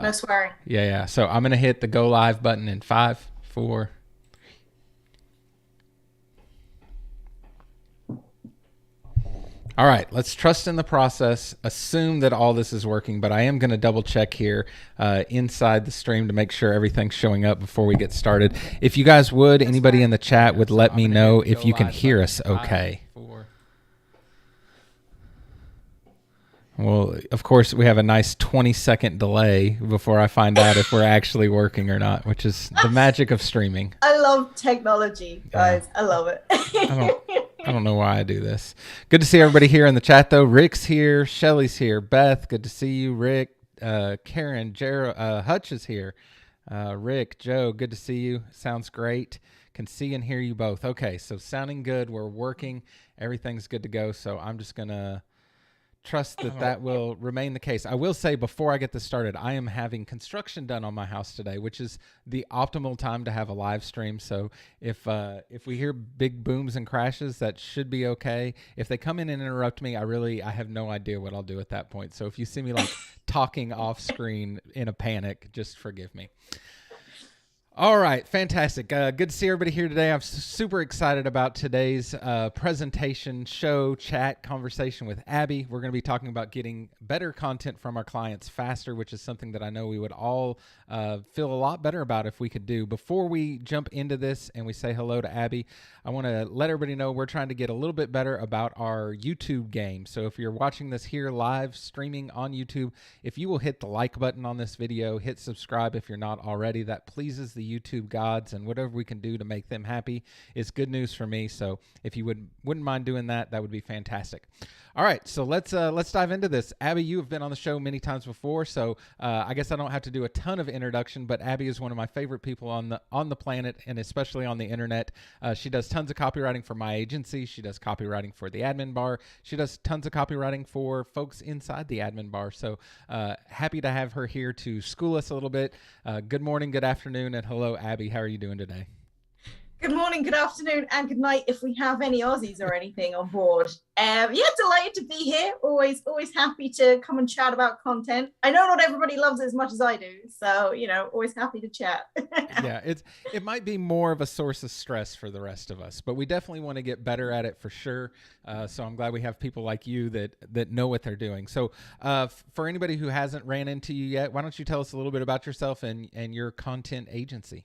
No swearing. Yeah. So I'm going to hit the go live button in 5, 4. All right, let's trust in the process, assume that all this is working, but I am going to double check here inside the stream to make sure everything's showing up before we get started. If you guys would, anybody in the chat would let me know if you can hear us okay. Well, of course, we have a nice 20-second delay before I find out if we're actually working or not, which is the magic of streaming. I love technology, guys. I love it. I don't know why I do this. Good to see everybody here in the chat, though. Rick's here. Shelly's here. Beth, good to see you. Rick, Karen, Hutch is here. Rick, Joe, good to see you. Sounds great. Can see and hear you both. Okay, so sounding good. We're working. Everything's good to go. So I'm just going to trust that will remain the case. I will say before I get this started, I am having construction done on my house today, which is the optimal time to have a live stream. So if we hear big booms and crashes, that should be okay. If they come in and interrupt me, I have no idea what I'll do at that point. So if you see me like talking off screen in a panic, just forgive me. All right, fantastic. Good to see everybody here today. I'm super excited about today's presentation, show, chat, conversation with Abby. We're going to be talking about getting better content from our clients faster, which is something that I know we would all feel a lot better about if we could do. Before we jump into this and we say hello to Abby, I want to let everybody know we're trying to get a little bit better about our YouTube game. So if you're watching this here live streaming on YouTube, if you will hit the like button on this video, hit subscribe if you're not already, that pleases the YouTube gods, and whatever we can do to make them happy is good news for me. So if you wouldn't mind doing that, that would be fantastic. All right, so let's dive into this. Abby, you have been on the show many times before, so I guess I don't have to do a ton of introduction, but Abby is one of my favorite people on the planet, and especially on the internet. She does tons of copywriting for my agency. She does copywriting for the admin bar. She does tons of copywriting for folks inside the admin bar. So happy to have her here to school us a little bit. Good morning, good afternoon, and hello, Abby. How are you doing today? Good morning, good afternoon, and good night if we have any Aussies or anything on board. Delighted to be here. Always happy to come and chat about content. I know not everybody loves it as much as I do, so always happy to chat. Yeah, it might be more of a source of stress for the rest of us, but we definitely want to get better at it for sure. So I'm glad we have people like you that know what they're doing. So for anybody who hasn't ran into you yet, why don't you tell us a little bit about yourself and your content agency?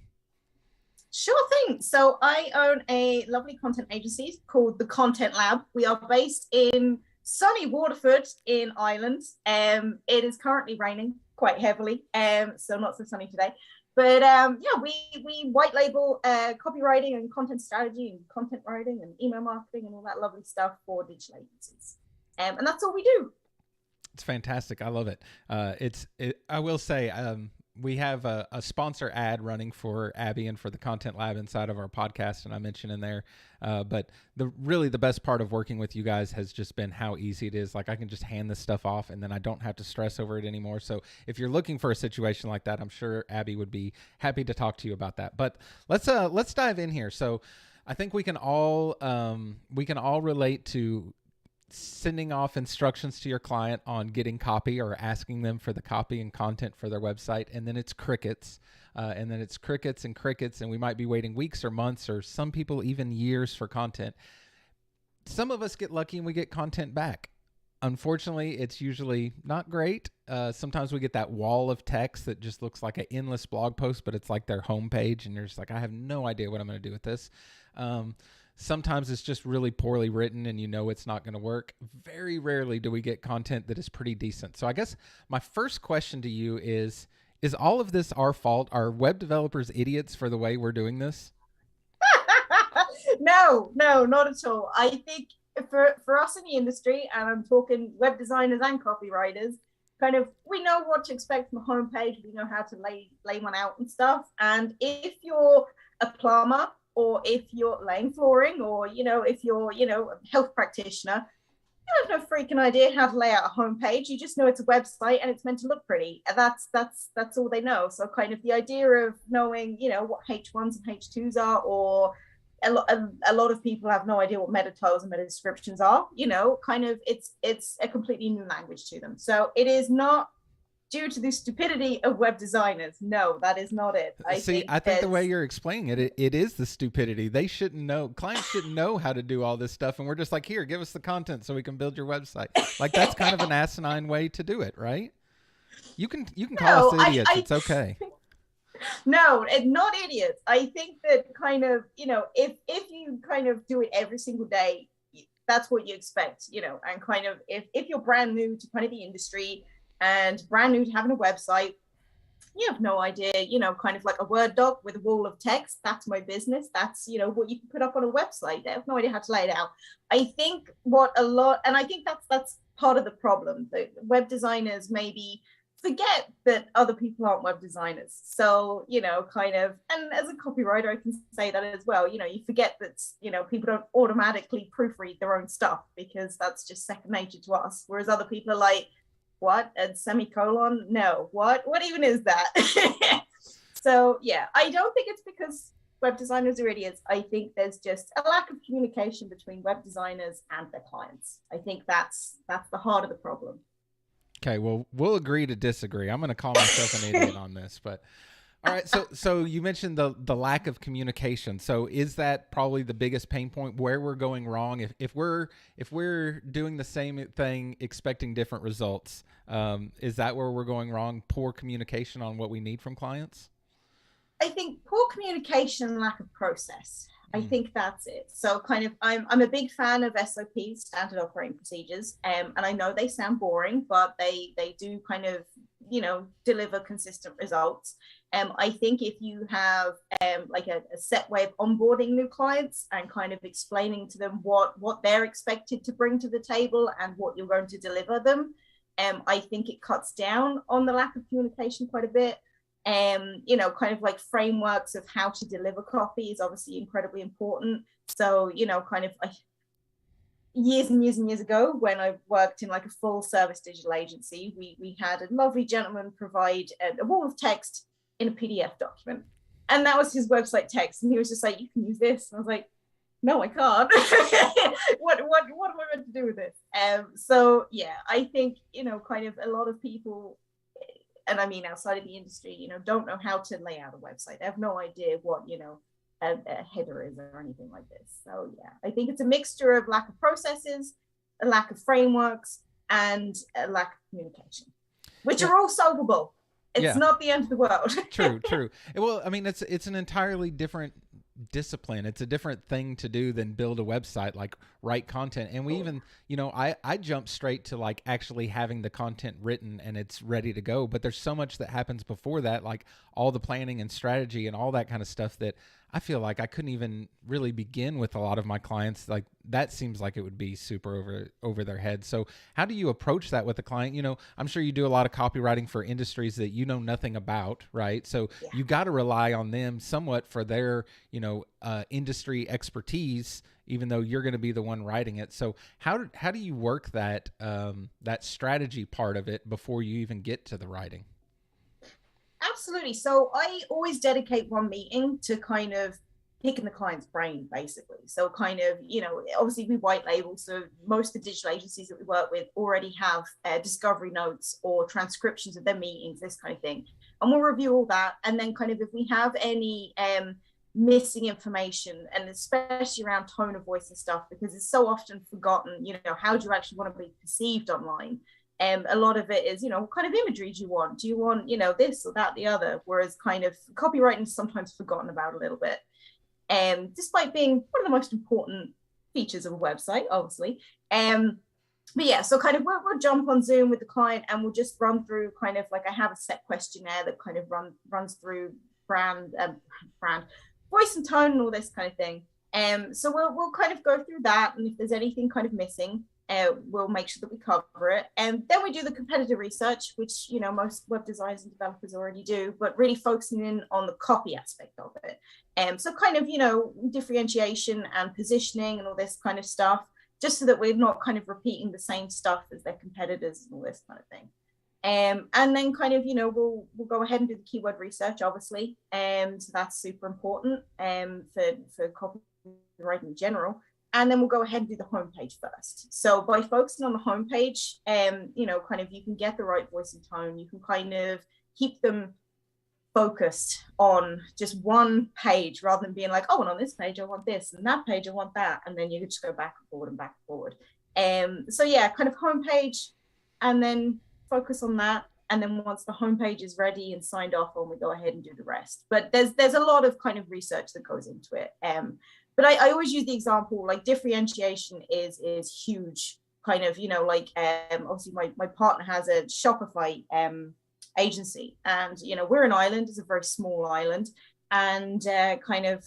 Sure thing. So I own a lovely content agency called The Content Lab. We are based in sunny Waterford in Ireland. It is currently raining quite heavily, so not so sunny today. But we white label copywriting and content strategy and content writing and email marketing and all that lovely stuff for digital agencies. And that's all we do. It's fantastic. I love it. I will say, we have a sponsor ad running for Abby and for the Content Lab inside of our podcast, and I mentioned in there. But the best part of working with you guys has just been how easy it is. Like, I can just hand this stuff off, and then I don't have to stress over it anymore. So if you're looking for a situation like that, I'm sure Abby would be happy to talk to you about that. But let's dive in here. So I think we can all relate to sending off instructions to your client on getting copy or asking them for the copy and content for their website, and then it's crickets. And then it's crickets and crickets, and we might be waiting weeks or months, or some people even years for content. Some of us get lucky and we get content back. Unfortunately, it's usually not great. Sometimes we get that wall of text that just looks like an endless blog post, but it's like their homepage, and you're just like, I have no idea what I'm going to do with this. Sometimes it's just really poorly written and it's not going to work. Very rarely do we get content that is pretty decent. So I guess my first question to you is all of this our fault? Are web developers idiots for the way we're doing this? No, not at all. I think for us in the industry, and I'm talking web designers and copywriters, kind of, we know what to expect from a homepage. We know how to lay one out and stuff. And if you're a plumber, or if you're laying flooring, or if you're a health practitioner, you have no freaking idea how to lay out a homepage. You just know it's a website and it's meant to look pretty. That's all they know. So kind of the idea of knowing what H1s and H2s are, or a lot of people have no idea what meta titles and meta descriptions are. Kind of it's a completely new language to them. So it is not due to the stupidity of web designers. No, that is not it. I think the way you're explaining it is the stupidity. They shouldn't know. Clients shouldn't know how to do all this stuff, and we're just like, here, give us the content so we can build your website. Like, that's kind of an asinine way to do it, right? You can call us idiots. It's okay. No, not idiots. I think that kind of, if you kind of do it every single day, that's what you expect, and kind of if you're brand new to kind of the industry and brand new to having a website, you have no idea, kind of like a Word doc with a wall of text. That's my business. That's, what you can put up on a website. They have no idea how to lay it out. I think I think that's part of the problem. The web designers maybe forget that other people aren't web designers. So, kind of, and as a copywriter, I can say that as well. You forget that, people don't automatically proofread their own stuff because that's just second nature to us. Whereas other people are like, what? A semicolon? No. What even is that? So, yeah, I don't think it's because web designers are idiots. I think there's just a lack of communication between web designers and their clients. I think that's the heart of the problem. Okay, well, we'll agree to disagree. I'm going to call myself an idiot on this, but all right. So you mentioned the lack of communication. So is that probably the biggest pain point where we're going wrong? If we're doing the same thing expecting different results, is that where we're going wrong? Poor communication on what we need from clients? I think poor communication and lack of process. I think that's it. So kind of, I'm a big fan of SOPs, standard operating procedures, and I know they sound boring, but they do kind of, deliver consistent results. I think if you have like a set way of onboarding new clients and kind of explaining to them what they're expected to bring to the table and what you're going to deliver them, I think it cuts down on the lack of communication quite a bit. Kind of like frameworks of how to deliver copy is obviously incredibly important. So, kind of like years and years and years ago, when I worked in like a full service digital agency, we had a lovely gentleman provide a wall of text in a PDF document. And that was his website text. And he was just like, you can use this. And I was like, no, I can't. what am I meant to do with this? So yeah, I think, kind of a lot of people, and I mean outside of the industry, don't know how to lay out a website. They have no idea what, a header is or anything like this. So yeah, I think it's a mixture of lack of processes, a lack of frameworks, and a lack of communication, which are all solvable. It's not the end of the world. True. Well, I mean, it's an entirely different discipline. It's a different thing to do than build a website, like write content. And we even, I jump straight to like actually having the content written and it's ready to go. But there's so much that happens before that, like all the planning and strategy and all that kind of stuff that I feel like I couldn't even really begin with a lot of my clients. Like that seems like it would be super over their head. So how do you approach that with a client? I'm sure you do a lot of copywriting for industries that you know nothing about, right? So you got to rely on them somewhat for their, industry expertise, even though you're going to be the one writing it. So how do you work that that strategy part of it before you even get to the writing? Absolutely. So I always dedicate one meeting to kind of picking the client's brain, basically. So kind of, obviously we white label. So most of the digital agencies that we work with already have discovery notes or transcriptions of their meetings, this kind of thing. And we'll review all that. And then kind of if we have any missing information, and especially around tone of voice and stuff, because it's so often forgotten, how do you actually want to be perceived online? A lot of it is, what kind of imagery do you want? Do you want, this or that, the other? Whereas kind of copywriting is sometimes forgotten about a little bit. Despite being one of the most important features of a website, obviously. But yeah, so kind of we'll jump on Zoom with the client and we'll just run through kind of like I have a set questionnaire that kind of runs through brand, voice and tone and all this kind of thing. So we'll kind of go through that, and if there's anything kind of missing, we'll make sure that we cover it. And then we do the competitor research, which, most web designers and developers already do, but really focusing in on the copy aspect of it. So kind of, differentiation and positioning and all this kind of stuff, just so that we're not kind of repeating the same stuff as their competitors and all this kind of thing. And then kind of, we'll go ahead and do the keyword research, obviously. So that's super important for copywriting in general. and then we'll go ahead and do the homepage first. So by focusing on the homepage, you know, kind of you can get the right voice and tone. You can kind of keep them focused on just one page rather than being like, oh, and on this page I want this, and that page I want that, and then you can just go back and forward and back and forward. So yeah, kind of homepage, and then focus on that. And then once the homepage is ready and signed off on, we go ahead and do the rest. But there's a lot of kind of research that goes into it. But I always use the example, like differentiation is huge. Kind of, you know, like obviously my partner has a Shopify agency, and you know, we're an island, it's a very small island, and kind of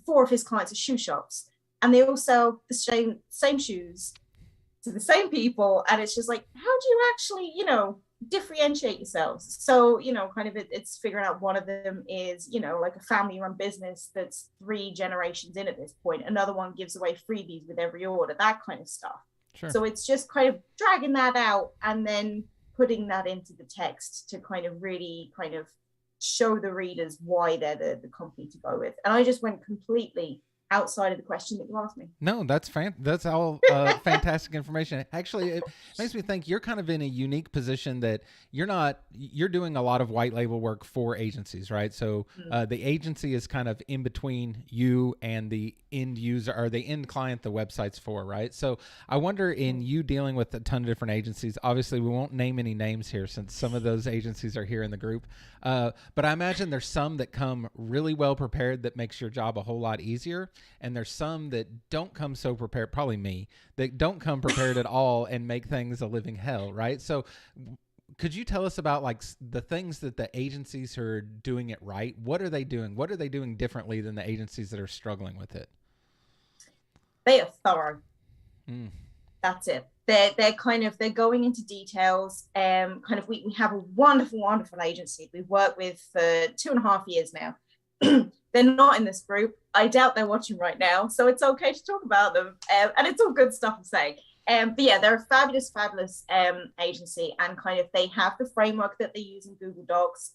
4 of his clients are shoe shops, and they all sell the same shoes to the same people, and it's just like, how do you actually, you know, differentiate yourselves? So, you know, kind of it's figuring out. One of them is, you know, like a family run business that's 3 generations in at this point. Another one gives away freebies with every order, that kind of stuff. Sure. So it's just kind of dragging that out and then putting that into the text to kind of really kind of show the readers why they're the company to go with. And I just went completely outside of the question that you asked me. No, that's all fantastic information. Actually, it makes me think you're kind of in a unique position that you're doing a lot of white label work for agencies, right? So the agency is kind of in between you and the end user or the end client the website's for, right? So I wonder, in you dealing with a ton of different agencies, obviously we won't name any names here since some of those agencies are here in the group, but I imagine there's some that come really well prepared that makes your job a whole lot easier. And there's some that don't come so prepared, probably me, that don't come prepared at all and make things a living hell, right? So could you tell us about like the things that the agencies who are doing it right, what are they doing? What are they doing differently than the agencies that are struggling with it? They are thorough. That's it. They're going into details. Kind of we have a wonderful agency we've worked with for 2.5 years now. They're not in this group. I doubt they're watching right now, so it's okay to talk about them. And it's all good stuff to say. But yeah, they're a fabulous agency, and kind of they have the framework that they use in Google Docs.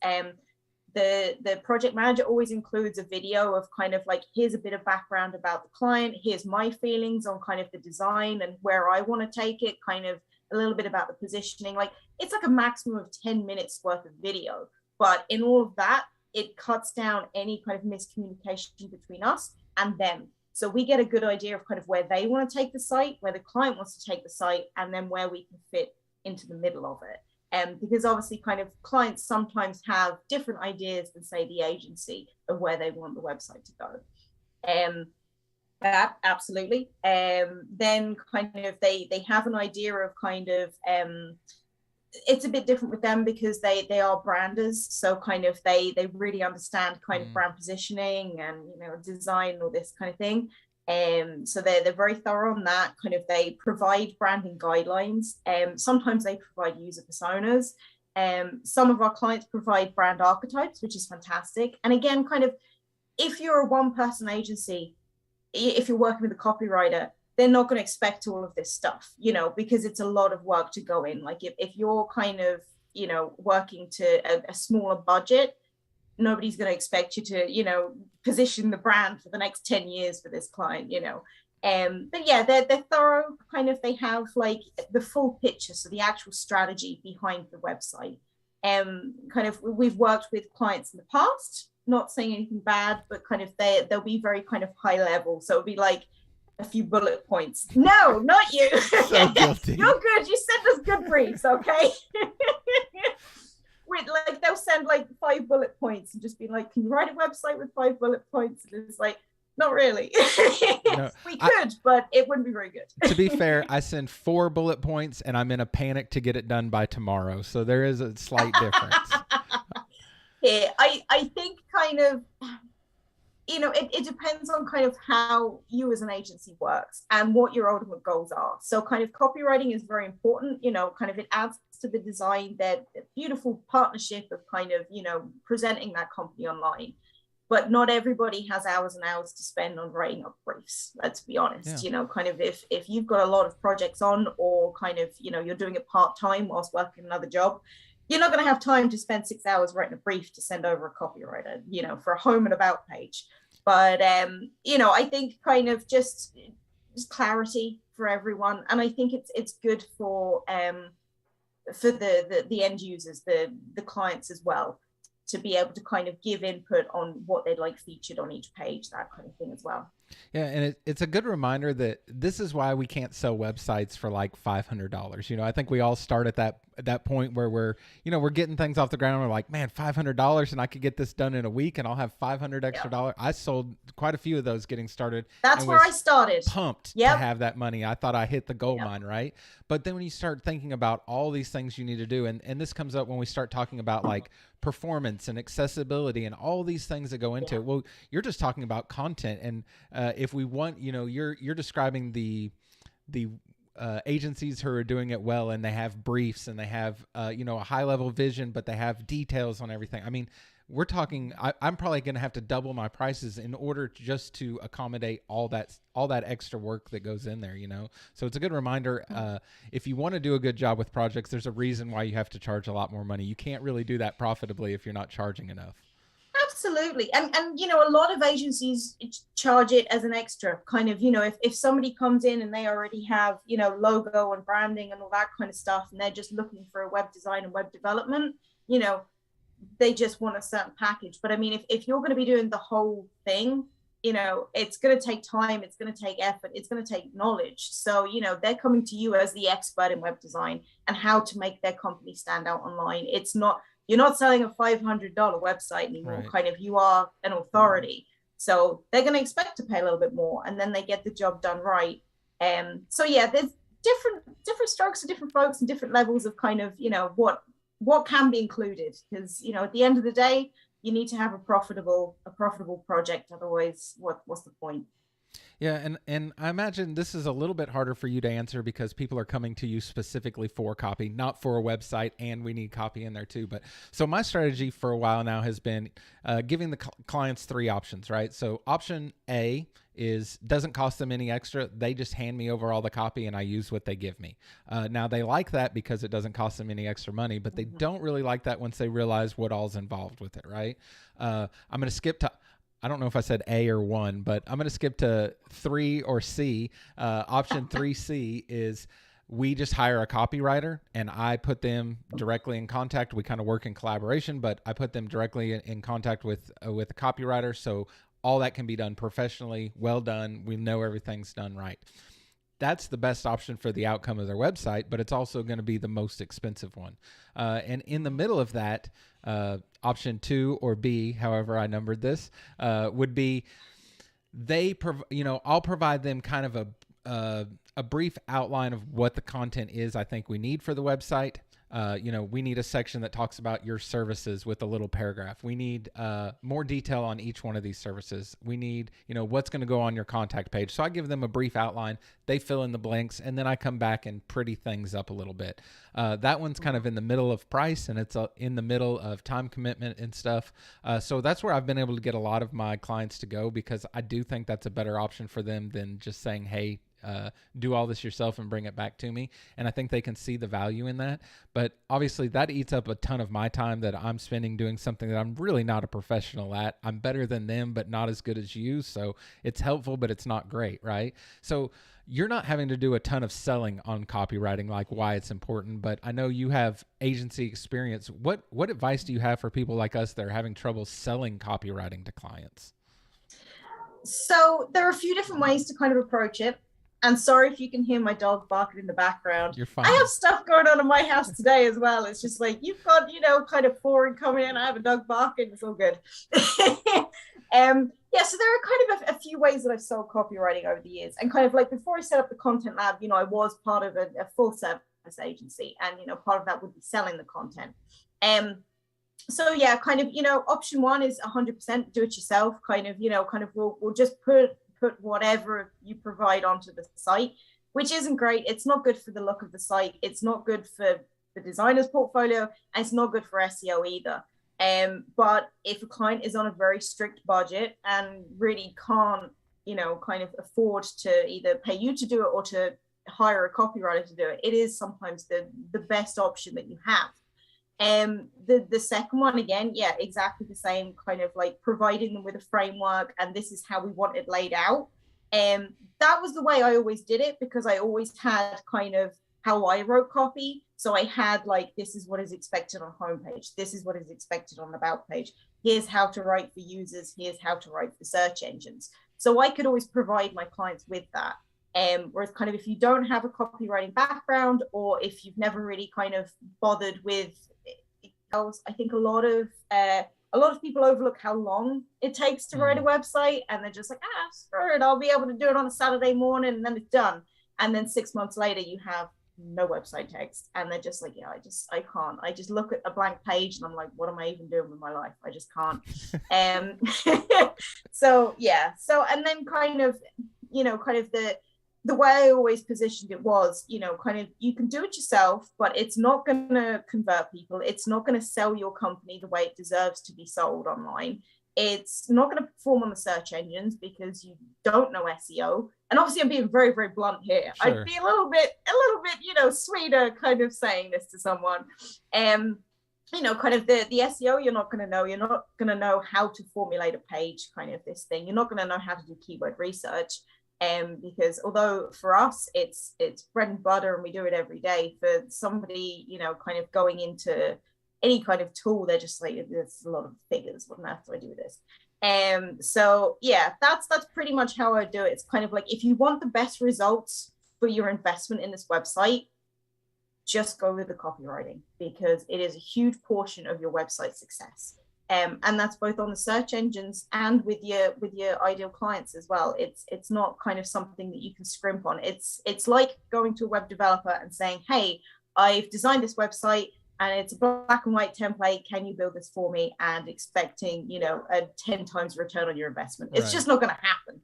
The project manager always includes a video of kind of like, here's a bit of background about the client, here's my feelings on kind of the design and where I want to take it, kind of a little bit about the positioning. Like, it's like a maximum of 10 minutes worth of video, but in all of that, it cuts down any kind of miscommunication between us and them. So we get a good idea of kind of where they want to take the site, where the client wants to take the site, and then where we can fit into the middle of it. Because obviously kind of clients sometimes have different ideas than, say, the agency of where they want the website to go. Absolutely. Then kind of they have an idea of kind of, it's a bit different with them because they are branders. So kind of they really understand kind of brand positioning and, you know, design, all this kind of thing. So they're very thorough on that. Kind of they provide branding guidelines. Sometimes they provide user personas. Some of our clients provide brand archetypes, which is fantastic. And again, kind of, if you're a one-person agency, if you're working with a copywriter, they're not going to expect all of this stuff, you know, because it's a lot of work to go in. Like if you're kind of, you know, working to a smaller budget, nobody's going to expect you to, you know, position the brand for the next 10 years for this client, you know. But yeah, they're thorough. Kind of, they have like the full picture, so the actual strategy behind the website. Kind of, we've worked with clients in the past, not saying anything bad, but kind of they'll be very kind of high level. So it'll be like a few bullet points. No, not you. So guilty. You're good. You send us good briefs, okay? With like, they'll send like 5 bullet points and just be like, can you write a website with 5 bullet points? And it's like, not really. No, we could, but it wouldn't be very good. To be fair, I send 4 bullet points and I'm in a panic to get it done by tomorrow. So there is a slight difference. Yeah, I think kind of, you know, it depends on kind of how you as an agency works and what your ultimate goals are. So kind of copywriting is very important, you know, kind of it adds to the design, that beautiful partnership of kind of, you know, presenting that company online. But not everybody has hours and hours to spend on writing up briefs, let's be honest. Yeah. You know, kind of if you've got a lot of projects on, or kind of, you know, you're doing it part-time whilst working another job, you're not going to have time to spend 6 hours writing a brief to send over a copywriter, you know, for a home and about page. But, you know, I think kind of just just clarity for everyone. And I think it's good for the end users, the clients as well, to be able to kind of give input on what they'd like featured on each page, that kind of thing as well. Yeah, and it's a good reminder that this is why we can't sell websites for like $500. You know, I think we all start at that point where we're getting things off the ground. We're like, man, $500, and I could get this done in a week, and I'll have $500 extra dollars. I sold quite a few of those getting started. That's where I started. Pumped to have that money. I thought I hit the gold mine, right? But then when you start thinking about all these things you need to do, and this comes up when we start talking about like performance and accessibility and all these things that go into it. Well, you're just talking about content, and if we want, you're describing the agencies who are doing it well, and they have briefs, and they have a high level vision, but they have details on everything. I mean, we're talking, I'm probably going to have to double my prices in order just to accommodate all that extra work that goes in there, So it's a good reminder. If you want to do a good job with projects, there's a reason why you have to charge a lot more money. You can't really do that profitably if you're not charging enough. Absolutely. And a lot of agencies charge it as an extra kind of, if somebody comes in and they already have, logo and branding and all that kind of stuff, and they're just looking for a web design and web development, they just want a certain package. But I mean, if you're going to be doing the whole thing, it's going to take time, it's going to take effort, it's going to take knowledge. So, they're coming to you as the expert in web design and how to make their company stand out online. You're not selling a $500 website anymore. Right. Kind of, you are an authority. So they're going to expect to pay a little bit more, and then they get the job done right. So yeah, there's different strokes for different folks and different levels of kind of, what can be included, because, at the end of the day, you need to have a profitable project. Otherwise, what's the point? Yeah, and I imagine this is a little bit harder for you to answer because people are coming to you specifically for copy, not for a website, and we need copy in there too. But so my strategy for a while now has been giving the clients three options, right? So option A doesn't cost them any extra. They just hand me over all the copy and I use what they give me. Now they like that because it doesn't cost them any extra money, but they don't really like that once they realize what all's involved with it, right? I'm going to skip to, I don't know if I said A or 1, but I'm going to skip to 3 or C. Option 3C is we just hire a copywriter and I put them directly in contact. We kind of work in collaboration, but I put them directly in contact with a copywriter. So all that can be done professionally, well done. We know everything's done right. That's the best option for the outcome of their website, but it's also going to be the most expensive one. And in the middle of that, option 2 or B, however I numbered this, would be I'll provide them kind of a brief outline of what the content is I think we need for the website. We need a section that talks about your services with a little paragraph. We need more detail on each one of these services. We need, what's going to go on your contact page. So I give them a brief outline. They fill in the blanks, and then I come back and pretty things up a little bit. That one's kind of in the middle of price, and it's in the middle of time commitment and stuff. So that's where I've been able to get a lot of my clients to go, because I do think that's a better option for them than just saying, hey, do all this yourself and bring it back to me. And I think they can see the value in that. But obviously that eats up a ton of my time that I'm spending doing something that I'm really not a professional at. I'm better than them, but not as good as you. So it's helpful, but it's not great, right? So you're not having to do a ton of selling on copywriting, like why it's important, but I know you have agency experience. What advice do you have for people like us that are having trouble selling copywriting to clients? So there are a few different ways to kind of approach it. And sorry if you can hear my dog barking in the background. You're fine. I have stuff going on in my house today as well. It's just like, you've got, kind of foreign coming in. I have a dog barking. It's all good. Yeah, so there are kind of a few ways that I've sold copywriting over the years. And kind of like before I set up the Content Lab, I was part of a full service agency. And, part of that would be selling the content. So yeah, kind of, option 1 is 100% do it yourself. Kind of, we'll just put whatever you provide onto the site, which isn't great. It's not good for the look of the site. It's not good for the designer's portfolio, and it's not good for SEO either. But if a client is on a very strict budget and really can't, kind of afford to either pay you to do it or to hire a copywriter to do it, it is sometimes the best option that you have. The second one, again, yeah, exactly the same, kind of like providing them with a framework, and this is how we want it laid out. That was the way I always did it, because I always had kind of how I wrote copy. So I had like, this is what is expected on homepage. This is what is expected on the about page. Here's how to write for users. Here's how to write for search engines. So I could always provide my clients with that. Whereas kind of if you don't have a copywriting background, or if you've never really kind of bothered with, I think a lot of people overlook how long it takes to write a website, and they're just like, screw it, I'll be able to do it on a Saturday morning and then it's done. And then 6 months later you have no website text, and they're just like, yeah, I can't. I just look at a blank page and I'm like, what am I even doing with my life? I just can't. So yeah. So, and then kind of, kind of the way I always positioned it was, kind of, you can do it yourself, but it's not going to convert people. It's not going to sell your company the way it deserves to be sold online. It's not going to perform on the search engines because you don't know SEO. And obviously I'm being very, very blunt here. Sure. I'd be a little bit, sweeter kind of saying this to someone. Kind of the SEO, you're not going to know. You're not going to know how to formulate a page, kind of this thing. You're not going to know how to do keyword research. Because although for us it's bread and butter and we do it every day, for somebody, kind of going into any kind of tool, they're just like, there's a lot of figures. What on earth do I do with this? So yeah, that's pretty much how I do it. It's kind of like, if you want the best results for your investment in this website, just go with the copywriting, because it is a huge portion of your website success. And that's both on the search engines and with your ideal clients as well. It's not kind of something that you can scrimp on. It's like going to a web developer and saying, hey, I've designed this website and it's a black and white template. Can you build this for me? And expecting, a 10 times return on your investment. It's just not going to happen,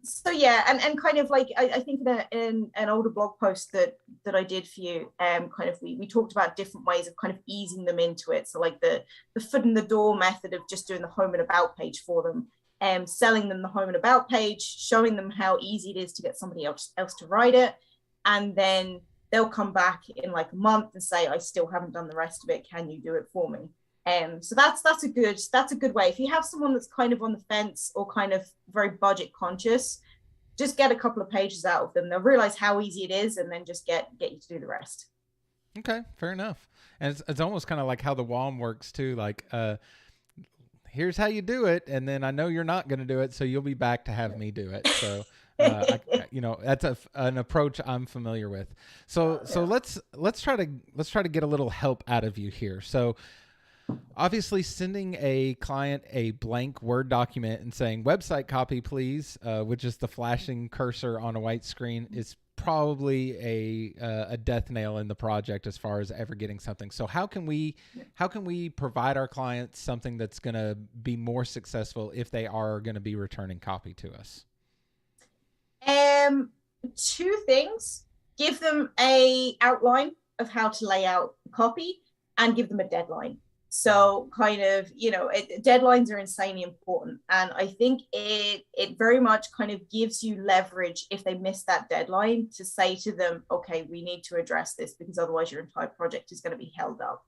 So yeah, and kind of like, I think in an older blog post that I did for you, kind of we talked about different ways of kind of easing them into it. So like the foot in the door method of just doing the home and about page for them, selling them the home and about page, showing them how easy it is to get somebody else to write it, and then they'll come back in like a month and say, I still haven't done the rest of it. Can you do it for me? So that's a good way. If you have someone that's kind of on the fence or kind of very budget conscious, just get a couple of pages out of them. They'll realize how easy it is, and then just get you to do the rest. Okay, fair enough. And it's almost kind of like how the WOM works too. Like, here's how you do it, and then I know you're not going to do it, so you'll be back to have me do it. So. That's an approach I'm familiar with. So let's try to get a little help out of you here. So obviously sending a client a blank Word document and saying website copy, please, which is the flashing cursor on a white screen, is probably a death nail in the project as far as ever getting something. So how can we provide our clients something that's going to be more successful if they are going to be returning copy to us? Two things. Give them a outline of how to lay out the copy, and give them a deadline. So kind of, deadlines are insanely important. And I think it very much kind of gives you leverage if they miss that deadline, to say to them, okay, we need to address this, because otherwise your entire project is going to be held up.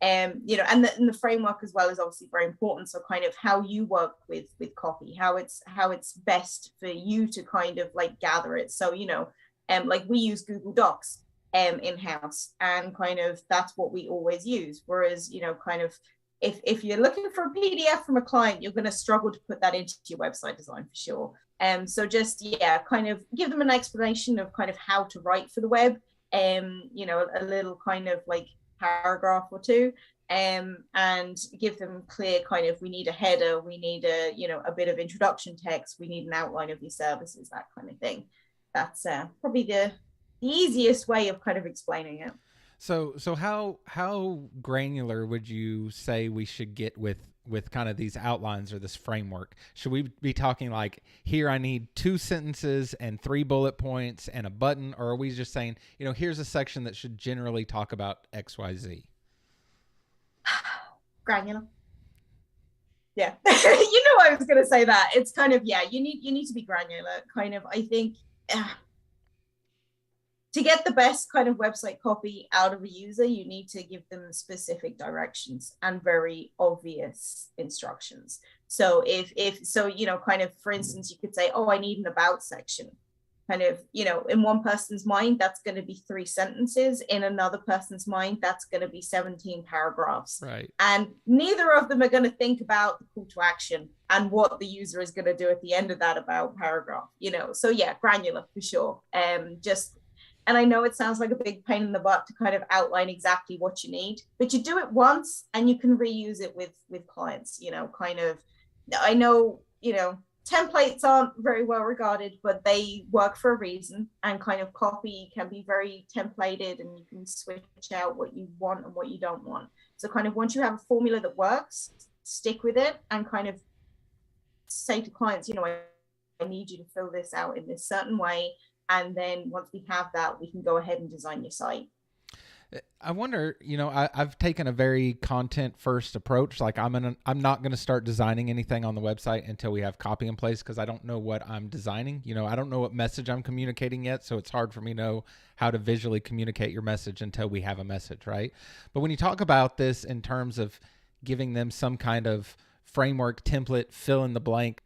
And the framework as well is obviously very important. So kind of how you work with copy, how it's best for you to kind of like gather it. So, like we use Google Docs in-house, and kind of that's what we always use. Whereas, kind of if you're looking for a PDF from a client, you're going to struggle to put that into your website design for sure. So just, kind of give them an explanation of kind of how to write for the web, a little kind of like paragraph or two, and give them clear kind of, we need a header, we need a bit of introduction text, we need an outline of your services, that kind of thing. That's probably the easiest way of kind of explaining it. So how granular would you say we should get with kind of these outlines or this framework? Should we be talking like, here I need 2 sentences and 3 bullet points and a button? Or are we just saying, here's a section that should generally talk about XYZ? Granular. Yeah. I was going to say that. It's kind of, you need to be granular. Kind of, I think, to get the best kind of website copy out of a user, you need to give them specific directions and very obvious instructions. So so, you know, kind of, for instance, you could say, oh, I need an about section. Kind of, you know, in one person's mind, that's going to be 3 sentences. In another person's mind, that's going to be 17 paragraphs. Right. And neither of them are going to think about the call to action and what the user is going to do at the end of that about paragraph, you know. So yeah, granular for sure. And I know it sounds like a big pain in the butt to kind of outline exactly what you need, but you do it once and you can reuse it with clients, you know, kind of. I know, you know, templates aren't very well regarded, but they work for a reason, and kind of copy can be very templated and you can switch out what you want and what you don't want. So kind of once you have a formula that works, stick with it and kind of say to clients, you know, I need you to fill this out in this certain way. And then once we have that, we can go ahead and design your site. I wonder, you know, I've taken a very content first approach. Like I'm not going to start designing anything on the website until we have copy in place, because I don't know what I'm designing. You know, I don't know what message I'm communicating yet. So it's hard for me to know how to visually communicate your message until we have a message, right? But when you talk about this in terms of giving them some kind of framework, template, fill in the blank,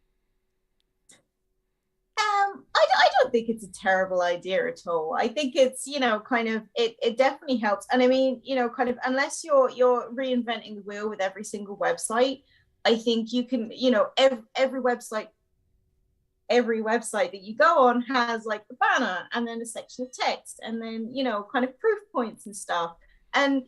I don't think it's a terrible idea at all. I think it's, you know, kind of, it definitely helps. And I mean, you know, kind of, unless you're reinventing the wheel with every single website, I think you can, you know, every website that you go on has like a banner and then a section of text and then, you know, kind of proof points and stuff. And,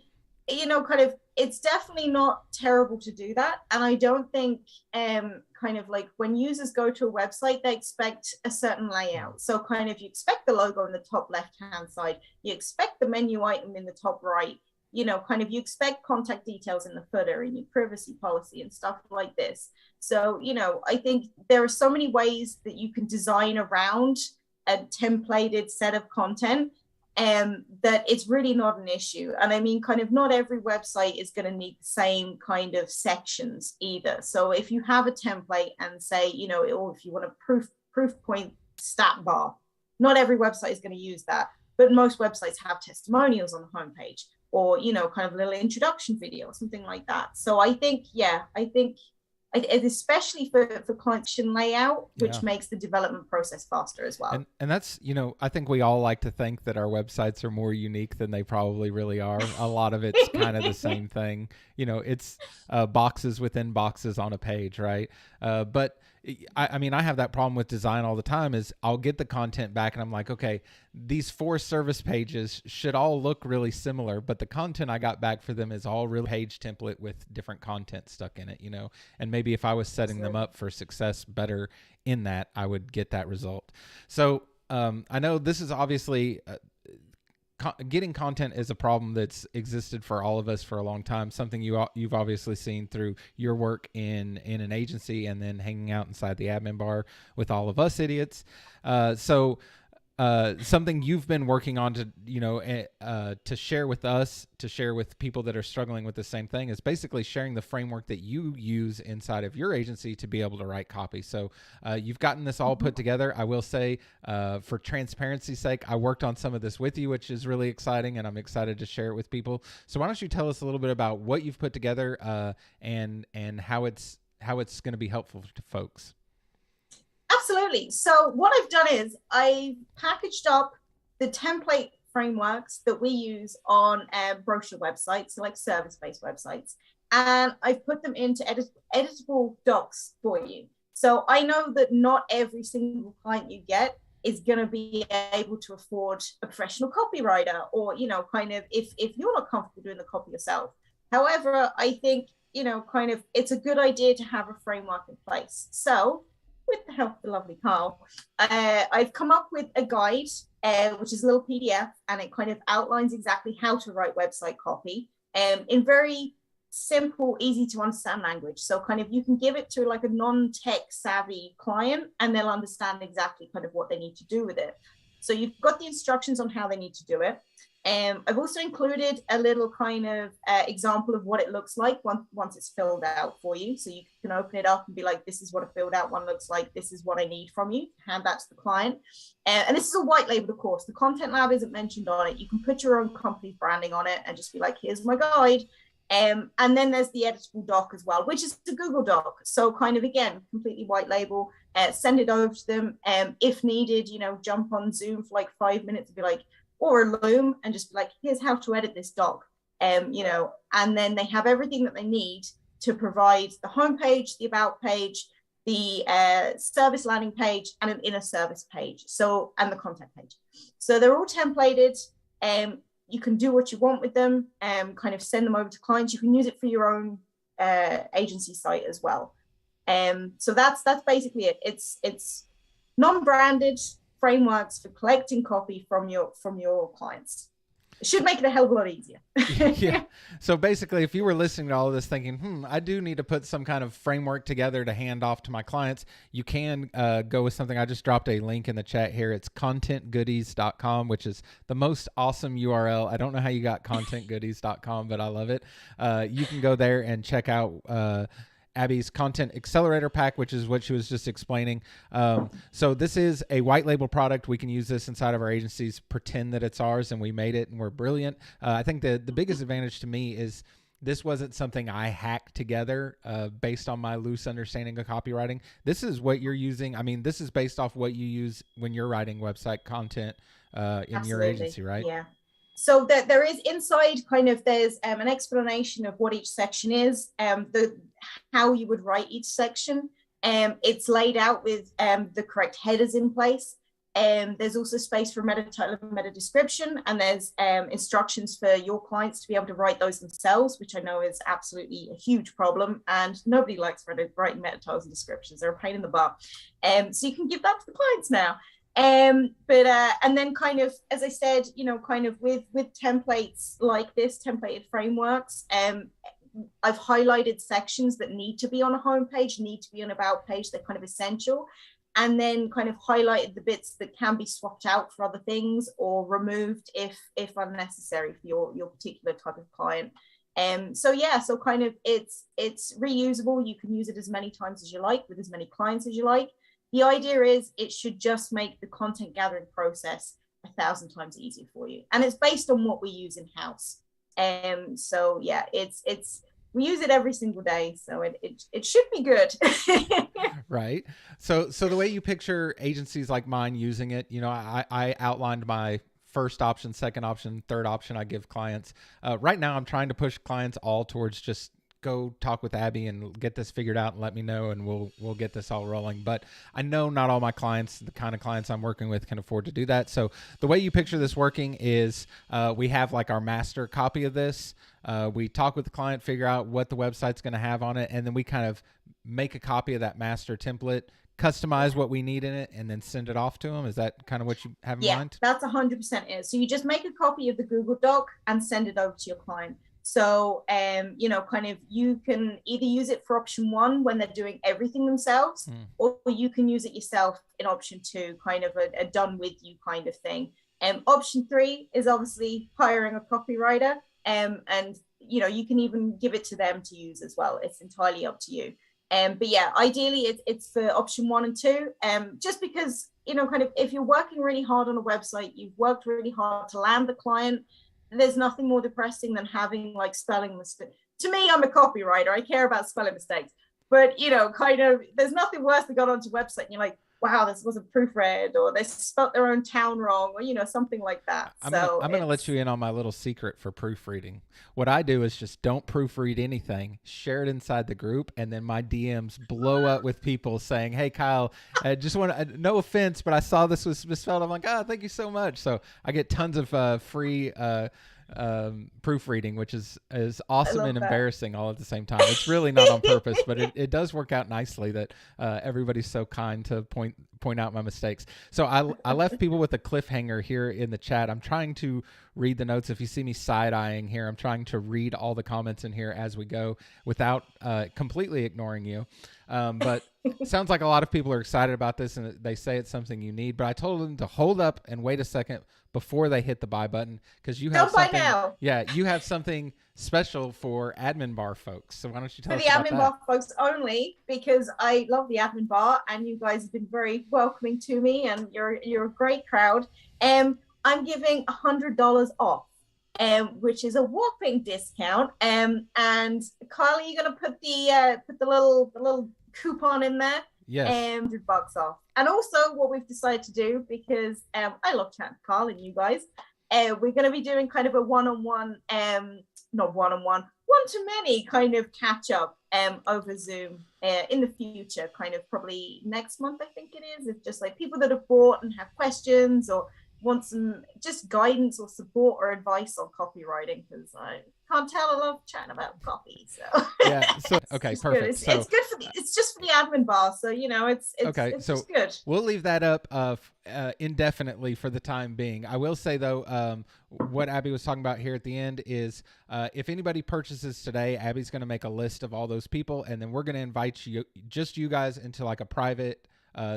you know, kind of, it's definitely not terrible to do that. And I don't think kind of like when users go to a website, they expect a certain layout. So kind of you expect the logo in the top left-hand side, you expect the menu item in the top right, you know, kind of you expect contact details in the footer and your privacy policy and stuff like this. So, you know, I think there are so many ways that you can design around a templated set of content that it's really not an issue. And I mean, kind of not every website is going to need the same kind of sections either. So if you have a template and say, you know, or if you want a proof point stat bar, not every website is going to use that, but most websites have testimonials on the homepage, or, you know, kind of a little introduction video or something like that. So I think, yeah, I think especially for client layout, which makes the development process faster as well. And that's, you know, I think we all like to think that our websites are more unique than they probably really are. A lot of it's kind of the same thing. You know, it's boxes within boxes on a page, right? But I mean, I have that problem with design all the time. Is I'll get the content back and I'm like, okay, these 4 service pages should all look really similar, but the content I got back for them is all really page template with different content stuck in it, you know. And maybe if I was setting them up for success better in that, I would get that result. So I know this is obviously getting content is a problem that's existed for all of us for a long time. Something you've obviously seen through your work in an agency and then hanging out inside the admin bar with all of us idiots. Something you've been working on to, you know, to share with us, to share with people that are struggling with the same thing, is basically sharing the framework that you use inside of your agency to be able to write copy. So you've gotten this all put together. I will say, for transparency's sake, I worked on some of this with you, which is really exciting, and I'm excited to share it with people. So why don't you tell us a little bit about what you've put together and how it's going to be helpful to folks. Absolutely. So what I've done is I packaged up the template frameworks that we use on brochure websites, so like service-based websites, and I've put them into editable docs for you. So I know that not every single client you get is going to be able to afford a professional copywriter, or, you know, kind of if you're not comfortable doing the copy yourself. However, I think, you know, kind of it's a good idea to have a framework in place. So with the help of the lovely Carl, I've come up with a guide, which is a little PDF, and it kind of outlines exactly how to write website copy in very simple, easy to understand language. So kind of you can give it to like a non-tech savvy client and they'll understand exactly kind of what they need to do with it. So you've got the instructions on how they need to do it. I've also included a little kind of example of what it looks like once it's filled out for you. So you can open it up and be like, this is what a filled out one looks like. This is what I need from you. Hand that to the client. And this is a white label, of course. The Content Lab isn't mentioned on it. You can put your own company's branding on it and just be like, here's my guide. And then there's the editable doc as well, which is the Google Doc. So kind of, again, completely white label, send it over to them. If needed, jump on Zoom for like 5 minutes and be like, or a Loom, and just be like, here's how to edit this doc. And then they have everything that they need to provide the homepage, the about page, the service landing page, and an inner service page. So, and the content page. So they're all templated. You can do what you want with them, kind of send them over to clients. You can use it for your own agency site as well. So that's basically it. It's non-branded frameworks for collecting copy from your clients. It should make it a hell of a lot easier. Yeah. So basically, if you were listening to all of this thinking, I do need to put some kind of framework together to hand off to my clients, you can go with something. I just dropped a link in the chat here. It's contentgoodies.com, which is the most awesome URL. I don't know how you got contentgoodies.com, but I love it. You can go there and check out Abby's Content Accelerator Pack, which is what she was just explaining. So this is a white label product. We can use this inside of our agencies, pretend that it's ours and we made it and we're brilliant. I think the biggest advantage to me is this wasn't something I hacked together based on my loose understanding of copywriting. This is what you're using. I mean, this is based off what you use when you're writing website content in Absolutely. Your agency, right? Yeah. So that there is inside there's an explanation of what each section is, how you would write each section. It's laid out with the correct headers in place. There's also space for meta title and meta description, and there's instructions for your clients to be able to write those themselves, which I know is absolutely a huge problem, and nobody likes writing meta titles and descriptions. They're a pain in the butt. So you can give that to the clients now. And then as I said, with templates like this, templated frameworks, I've highlighted sections that need to be on a homepage, need to be on an about page. They're kind of essential, and then kind of highlighted the bits that can be swapped out for other things or removed if unnecessary for your particular type of client. So it's reusable. You can use it as many times as you like with as many clients as you like. The idea is it should just make the content gathering process 1,000 times easier for you. And it's based on what we use in-house. So yeah, we use it every single day. So it should be good. Right. So the way you picture agencies like mine using it, I outlined my first option, second option, third option I give clients. Right now I'm trying to push clients all towards just go talk with Abby and get this figured out and let me know, and we'll get this all rolling. But I know not all my clients, the kind of clients I'm working with, can afford to do that. So the way you picture this working is we have like our master copy of this. We talk with the client, figure out what the website's going to have on it, and then we kind of make a copy of that master template, customize what we need in it, and then send it off to them. Is that kind of what you have in mind? Yeah, that's 100% it. So you just make a copy of the Google Doc and send it over to your client. So, you can either use it for option 1 when they're doing everything themselves, or you can use it yourself in option 2, kind of a done with you kind of thing. Option 3 is obviously hiring a copywriter, and you can even give it to them to use as well. It's entirely up to you. But yeah, ideally it's for option 1 and 2, just because, if you're working really hard on a website, you've worked really hard to land the client, there's nothing more depressing than having spelling mistakes. To me, I'm a copywriter. I care about spelling mistakes. But, there's nothing worse than going onto a website and you're like, wow, this wasn't proofread, or they spelt their own town wrong, or, something like that. I'm going to let you in on my little secret for proofreading. What I do is just don't proofread anything, share it inside the group, and then my DMs blow up with people saying, hey, Kyle, I just want no offense, but I saw this was misspelled. I'm like, thank you so much. So I get tons of free proofreading, which is awesome and embarrassing all at the same time. It's really not on purpose, but it does work out nicely that everybody's so kind to point point out my mistakes. So I left people with a cliffhanger here in the chat. I'm trying to read the notes. If you see me side-eyeing here, I'm trying to read all the comments in here as we go without completely ignoring you. But it sounds like a lot of people are excited about this, and they say it's something you need. But I told them to hold up and wait a second before they hit the buy button, because you have something. Now. Yeah, you have something special for admin bar folks. So why don't you tell us about that? For the admin bar folks only, because I love the admin bar, and you guys have been very welcoming to me, and you're a great crowd. I'm giving $100 off, which is a whopping discount. And Kylie, you're gonna put the little coupon in there. Yes. $100 off. And also, what we've decided to do, because I love chatting to Carl and you guys, we're going to be doing kind of a one-on-one, not one-on-one, one-to-many kind of catch-up over Zoom in the future, kind of probably next month, I think it is. It's just like people that have bought and have questions or want some just guidance or support or advice on copywriting, because I can't tell, I love chatting about copy. So yeah, so okay, perfect. It's good for it's just for the admin bar, so it's okay. It's just good. We'll leave that up indefinitely for the time being. I will say though, what Abby was talking about here at the end is if anybody purchases today, Abby's going to make a list of all those people, and then we're going to invite you guys into like a private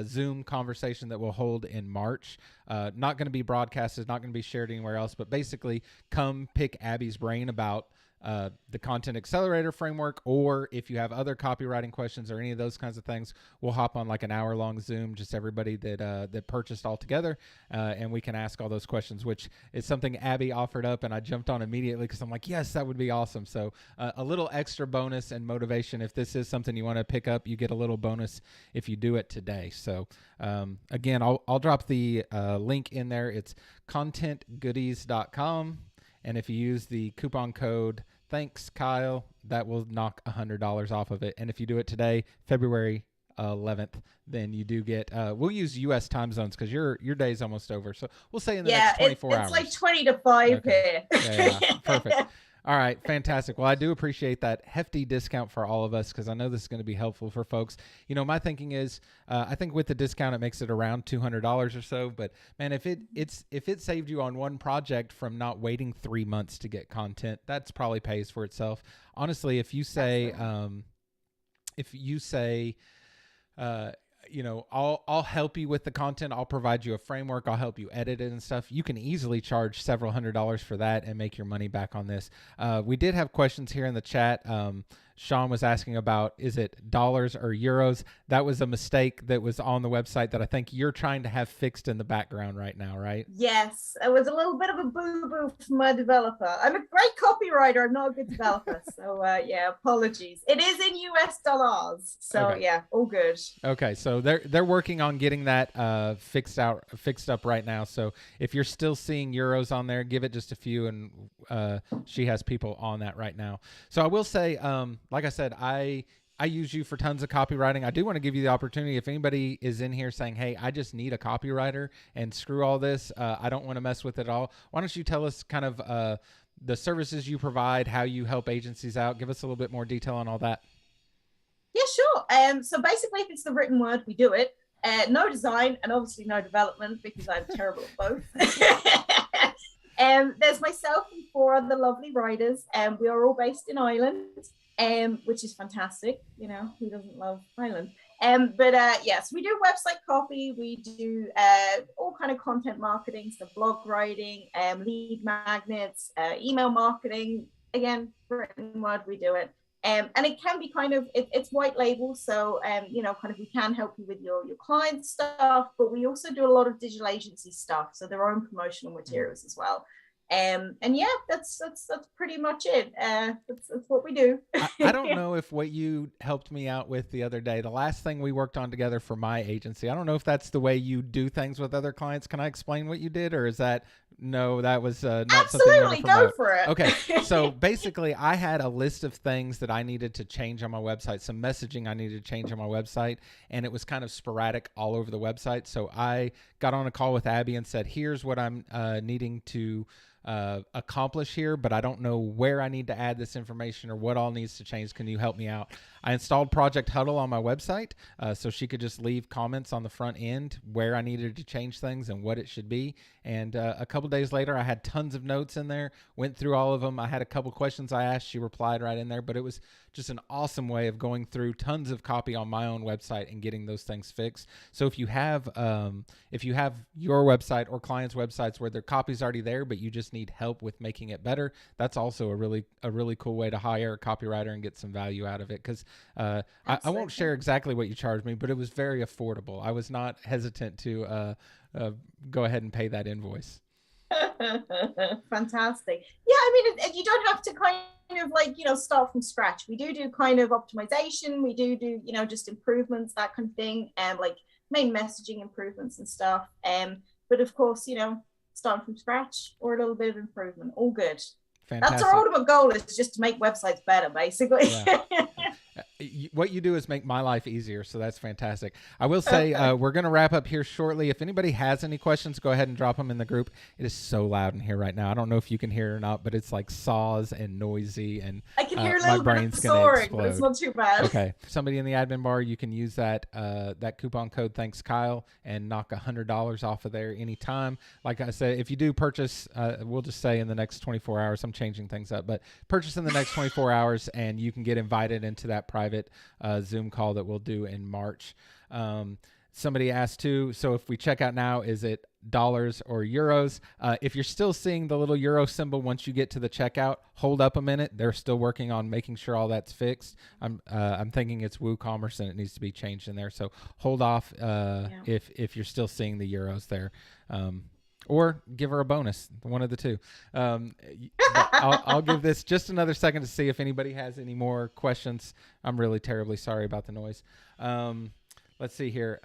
Zoom conversation that we'll hold in March. Not going to be broadcasted, not going to be shared anywhere else, but basically come pick Abby's brain about the Content Accelerator framework, or if you have other copywriting questions or any of those kinds of things, we'll hop on like an hour-long Zoom, just everybody that purchased all together, and we can ask all those questions, which is something Abby offered up, and I jumped on immediately because I'm like, yes, that would be awesome. So a little extra bonus and motivation. If this is something you want to pick up, you get a little bonus if you do it today. So again, I'll drop the link in there. It's contentgoodies.com. And if you use the coupon code, thanks, Kyle, that will knock $100 off of it. And if you do it today, February 11th, then you do get, we'll use U.S. time zones because your day's almost over. So we'll say in the next 24 hours. It's like 20 to 5 okay. here. Yeah, perfect. All right, fantastic. Well, I do appreciate that hefty discount for all of us, because I know this is going to be helpful for folks. My thinking is, I think with the discount, it makes it around $200 or so. But man, if it saved you on one project from not waiting 3 months to get content, that's probably pays for itself. Honestly, if you say, I'll help you with the content. I'll provide you a framework. I'll help you edit it and stuff. You can easily charge several $100s for that and make your money back on this. We did have questions here in the chat. Sean was asking about, is it dollars or euros? That was a mistake that was on the website that I think you're trying to have fixed in the background right now, right? Yes, it was a little bit of a boo-boo from my developer. I'm a great copywriter. I'm not a good developer. So apologies. It is in US dollars. So okay. Yeah, all good. Okay, so they're working on getting that fixed up right now. So if you're still seeing euros on there, give it just a few, and she has people on that right now. So I will say, like I said, I use you for tons of copywriting. I do want to give you the opportunity, if anybody is in here saying, hey, I just need a copywriter and screw all this, I don't want to mess with it all. Why don't you tell us kind of the services you provide, how you help agencies out? Give us a little bit more detail on all that. Yeah, sure. So basically, if it's the written word, we do it. No design and obviously no development, because I'm terrible at both. There's myself and 4 other lovely writers, and we are all based in Ireland. Which is fantastic. Who doesn't love Ireland? Yes, we do website copy. We do all kind of content marketing, so blog writing, lead magnets, email marketing. Again, written word, we do it. And it can be kind of, it's white label. So, kind of we can help you with your client stuff, but we also do a lot of digital agency stuff. So their own promotional materials as well. And yeah, that's pretty much it. That's what we do. I don't know if what you helped me out with the other day, the last thing we worked on together for my agency, I don't know if that's the way you do things with other clients. Can I explain what you did, or is that No, that was not something you want to Absolutely, go promote. for it. Okay, so basically, I had a list of things that I needed to change on my website, some messaging I needed to change on my website, and it was kind of sporadic all over the website. So I got on a call with Abby and said, "Here's what I'm needing to accomplish here, but I don't know where I need to add this information or what all needs to change. Can you help me out?" I installed Project Huddle on my website so she could just leave comments on the front end where I needed to change things and what it should be. And a couple days later, I had tons of notes in there, went through all of them. I had a couple questions I asked. She replied right in there, but it was just an awesome way of going through tons of copy on my own website and getting those things fixed. So if you have your website or clients' websites where their copy's already there, but you just need help with making it better, that's also a really cool way to hire a copywriter and get some value out of it. Because I won't share exactly what you charged me, but it was very affordable. I was not hesitant to go ahead and pay that invoice. Fantastic. Yeah, I mean, you don't have to kind of like, start from scratch. We do kind of optimization. We do, just improvements, that kind of thing, and like main messaging improvements and stuff. But of course, starting from scratch or a little bit of improvement, all good. Fantastic. That's our ultimate goal, is just to make websites better, basically. Yeah. What you do is make my life easier, so that's fantastic. I will say we're going to wrap up here shortly. If anybody has any questions, go ahead and drop them in the group. It is so loud in here right now. I don't know if you can hear it or not, but it's like saws and noisy, and I can hear a little bit of soaring, but it's not too bad. Okay, somebody in the admin bar, you can use that coupon code Thanks Kyle and knock $100 off of there anytime. Like I said, if you do purchase, we'll just say in the next 24 hours. I'm changing things up, but purchase in the next 24 hours, and you can get invited into that private Zoom call that we'll do in March. Somebody asked too, so if we check out now, is it dollars or euros? If you're still seeing the little euro symbol once you get to the checkout, hold up a minute. They're still working on making sure all that's fixed. I'm thinking it's WooCommerce and it needs to be changed in there. So hold off if you're still seeing the euros there. Or give her a bonus, one of the two. I'll give this just another second to see if anybody has any more questions. I'm really terribly sorry about the noise. Let's see here.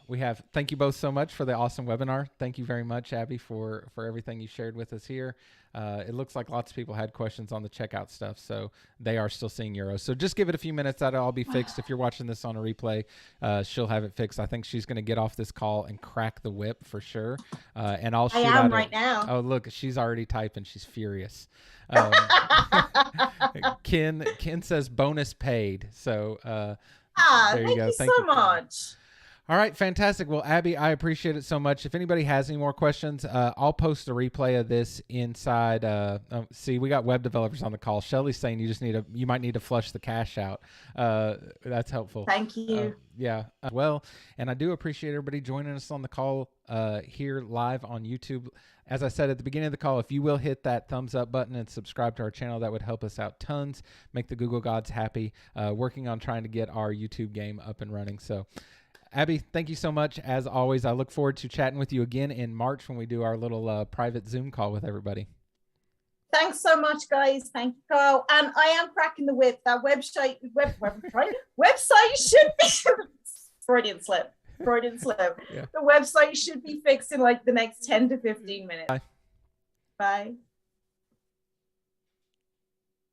We have, thank you both so much for the awesome webinar. Thank you very much, Abby, for everything you shared with us here. It looks like lots of people had questions on the checkout stuff, so they are still seeing euros. So just give it a few minutes. That'll all be fixed. If you're watching this on a replay, she'll have it fixed. I think she's going to get off this call and crack the whip for sure. And I'll shoot out. I am right now. Oh, look, she's already typing. She's furious. Ken says bonus paid. So there you go. Thank you so much. All right, fantastic. Well, Abby, I appreciate it so much. If anybody has any more questions, I'll post a replay of this inside. See, we got web developers on the call. Shelly's saying you might need to flush the cache out. That's helpful. Thank you. Yeah. Well, and I do appreciate everybody joining us on the call here live on YouTube. As I said at the beginning of the call, if you will hit that thumbs up button and subscribe to our channel, that would help us out tons, make the Google gods happy, working on trying to get our YouTube game up and running. So Abby, thank you so much. As always, I look forward to chatting with you again in March when we do our little private Zoom call with everybody. Thanks so much, guys. Thank you, Carl. And I am cracking the whip. That website should be Freudian slip. Yeah. The website should be fixed in like the next 10 to 15 minutes. Bye. Bye.